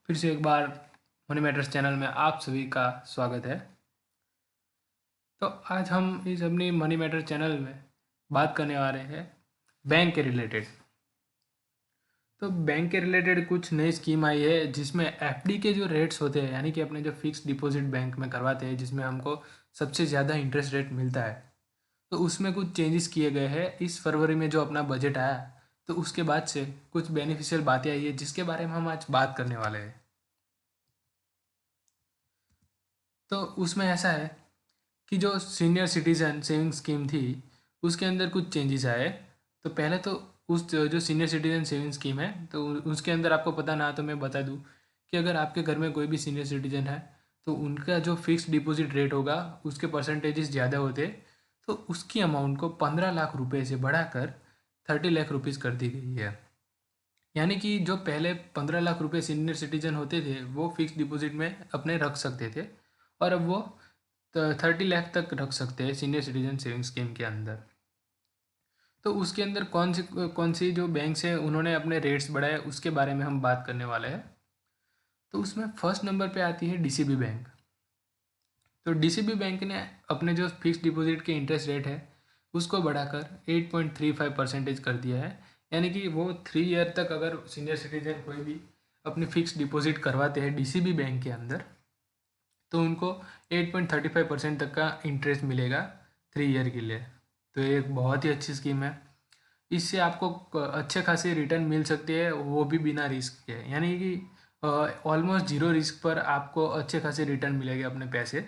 फिर से एक बार मनी मैटर्स चैनल में आप सभी का स्वागत है। तो आज हम इस अपनी मनी मैटर चैनल में बात करने वाले हैं बैंक के रिलेटेड। तो बैंक के रिलेटेड कुछ नई स्कीम आई है जिसमें एफडी के जो रेट्स होते हैं, यानी कि अपने जो फिक्स डिपॉजिट बैंक में करवाते हैं जिसमें हमको सबसे ज़्यादा इंटरेस्ट रेट मिलता है, तो उसमें कुछ चेंजेस किए गए हैं इस फरवरी में जो अपना बजट आया। तो उसके बाद से कुछ बेनिफिशियल बातें आई है जिसके बारे में हम आज बात करने वाले हैं। तो उसमें ऐसा है कि जो सीनियर सिटीज़न सेविंग स्कीम थी उसके अंदर कुछ चेंजेस आए। तो पहले तो उस जो सीनियर सिटीज़न सेविंग स्कीम है तो उसके अंदर आपको पता ना तो मैं बता दूं कि अगर आपके घर में कोई भी सीनियर सिटीज़न है तो उनका जो फिक्स डिपॉजिट रेट होगा उसके परसेंटेजेस ज़्यादा होते, तो उसकी अमाउंट को 15 लाख रुपए से बढ़ाकर 30 लाख रुपीज़ कर दी गई है। यानी कि जो पहले 15 लाख रुपए सीनियर सिटीजन होते थे वो फिक्स डिपॉजिट में अपने रख सकते थे, और अब वो 30 लाख तक रख सकते हैं सीनियर सिटीजन सेविंग स्कीम के अंदर। तो उसके अंदर कौन सी जो बैंक्स हैं उन्होंने अपने रेट्स बढ़ाए उसके बारे में हम बात करने वाले हैं। तो उसमें फर्स्ट नंबर पे आती है डीसीबी बैंक। तो डीसीबी बैंक ने अपने जो फिक्स डिपॉजिट के इंटरेस्ट रेट है उसको बढ़ाकर 8.35% कर दिया है। यानी कि वो 3 ईयर तक अगर सीनियर सिटीजन कोई भी अपनी फिक्स डिपॉजिट करवाते हैं डीसीबी बैंक के अंदर तो उनको 8.35% तक का इंटरेस्ट मिलेगा 3 ईयर के लिए। तो ये एक बहुत ही अच्छी स्कीम है। इससे आपको अच्छे खासे रिटर्न मिल सकते हैं, वो भी बिना रिस्क के, यानी कि ऑलमोस्ट जीरो रिस्क पर आपको अच्छे खासे रिटर्न मिलेंगे अपने पैसे।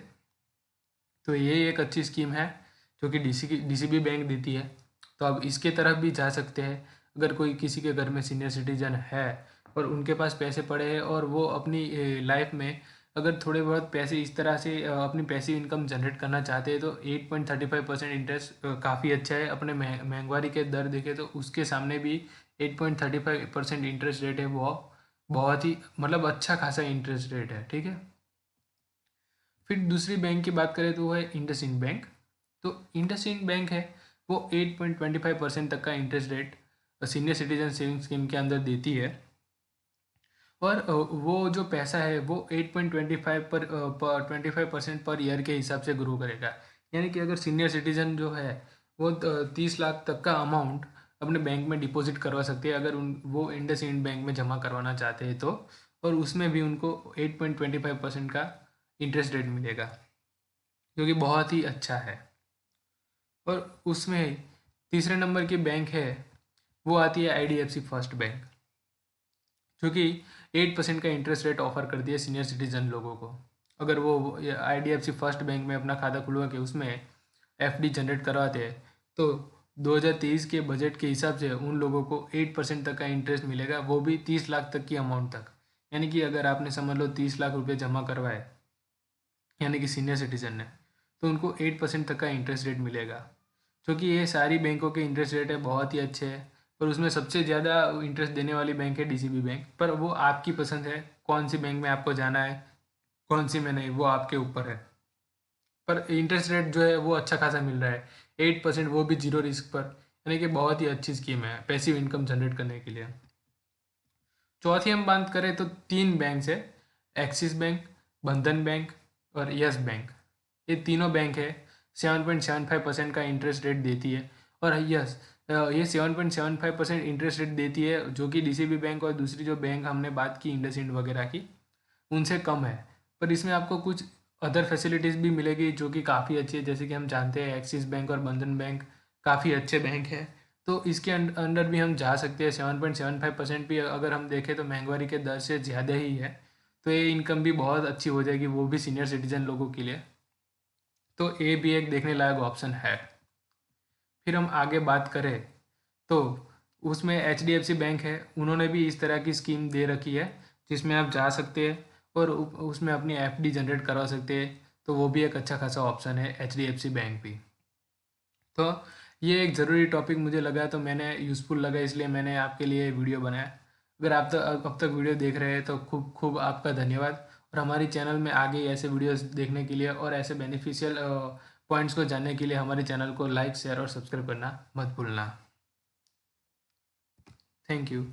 तो ये एक अच्छी स्कीम है जो कि डीसीबी बैंक देती है। तो आप इसके तरफ भी जा सकते हैं। अगर कोई किसी के घर में सीनियर सिटीजन है और उनके पास पैसे पड़े हैं और वो अपनी लाइफ में अगर थोड़े बहुत पैसे इस तरह से अपनी पैसिव इनकम जनरेट करना चाहते हैं तो 8.35% इंटरेस्ट काफ़ी अच्छा है। अपने महंगाई के दर देखें तो उसके सामने भी 8.35% इंटरेस्ट रेट है, वो बहुत ही मतलब अच्छा खासा इंटरेस्ट रेट है। ठीक है। फिर दूसरी बैंक की बात करें तो वो है इंडसइंड बैंक। तो इंडसइंड बैंक है वो 8.25% तक का interest rate senior citizen saving scheme के अंदर देती है। और वो जो पैसा है वो 8.25% पर ईयर के हिसाब से ग्रो करेगा। यानी कि अगर सीनियर सिटीजन जो है वो 30 लाख तक का अमाउंट अपने बैंक में डिपॉजिट करवा सकते हैं अगर उन वो इंडसइंड बैंक में जमा करवाना चाहते हैं तो, और उसमें भी उनको 8.25% का इंटरेस्ट रेट मिलेगा जो कि बहुत ही अच्छा है। और उसमें तीसरे नंबर की बैंक है वो आती है आईडीएफसी फर्स्ट बैंक, जो कि 8% का इंटरेस्ट रेट ऑफर कर दिया सीनियर सिटीजन लोगों को। अगर वो आईडीएफसी फर्स्ट बैंक में अपना खाता खुलवा के उसमें एफडी जनरेट करवाते हैं तो 2023 के बजट के हिसाब से उन लोगों को 8% तक का इंटरेस्ट मिलेगा, वो भी 30 लाख तक की अमाउंट तक। यानी कि अगर आपने समझ लो 30 लाख रुपये जमा करवाए यानी कि सीनियर सिटीजन ने, तो उनको 8% तक का इंटरेस्ट रेट मिलेगा। क्योंकि ये सारी बैंकों के इंटरेस्ट रेट है बहुत ही अच्छे हैं, पर उसमें सबसे ज़्यादा इंटरेस्ट देने वाली बैंक है डीसीबी बैंक। पर वो आपकी पसंद है कौन सी बैंक में आपको जाना है कौन सी में नहीं, वो आपके ऊपर है। पर इंटरेस्ट रेट जो है वो अच्छा खासा मिल रहा है 8%, वो भी जीरो रिस्क पर। यानी कि बहुत ही अच्छी स्कीम है पैसिव इनकम जनरेट करने के लिए। चौथी हम बात करें तो तीन बैंक है, एक्सिस बैंक, बंधन बैंक और यस बैंक। ये तीनों बैंक है 7.75% का इंटरेस्ट रेट देती है। और यस, ये 7.75% इंटरेस्ट रेट देती है जो कि डीसीबी बैंक और दूसरी जो बैंक हमने बात की इंडसइंड वगैरह की उनसे कम है। पर इसमें आपको कुछ अदर फैसिलिटीज़ भी मिलेगी जो कि काफ़ी अच्छी है। जैसे कि हम जानते हैं एक्सिस बैंक और बंधन बैंक काफ़ी अच्छे बैंक है, तो इसके अंडर भी हम जा सकते हैं। 7.75% भी अगर हम देखें तो महंगाई के दर से ज़्यादा ही है। तो ये इनकम भी बहुत अच्छी हो जाएगी वो भी सीनियर सिटीजन लोगों के लिए। तो ये भी एक देखने लायक ऑप्शन है। फिर हम आगे बात करें तो उसमें H D F C bank है, उन्होंने भी इस तरह की स्कीम दे रखी है जिसमें आप जा सकते हैं और उसमें अपनी एफ डी जनरेट करवा सकते हैं। तो वो भी एक अच्छा खासा ऑप्शन है H D F C bank भी। तो ये एक ज़रूरी टॉपिक मुझे लगा तो मैंने यूज़फुल लगा इसलिए मैंने आपके लिए वीडियो बनाया। अगर आप अब तक वीडियो देख रहे हैं तो खूब खूब आपका धन्यवाद। और हमारी चैनल में आगे ऐसे वीडियोस देखने के लिए और ऐसे बेनिफिशियल पॉइंट्स को जानने के लिए हमारे चैनल को लाइक शेयर और सब्सक्राइब करना मत भूलना। Thank you.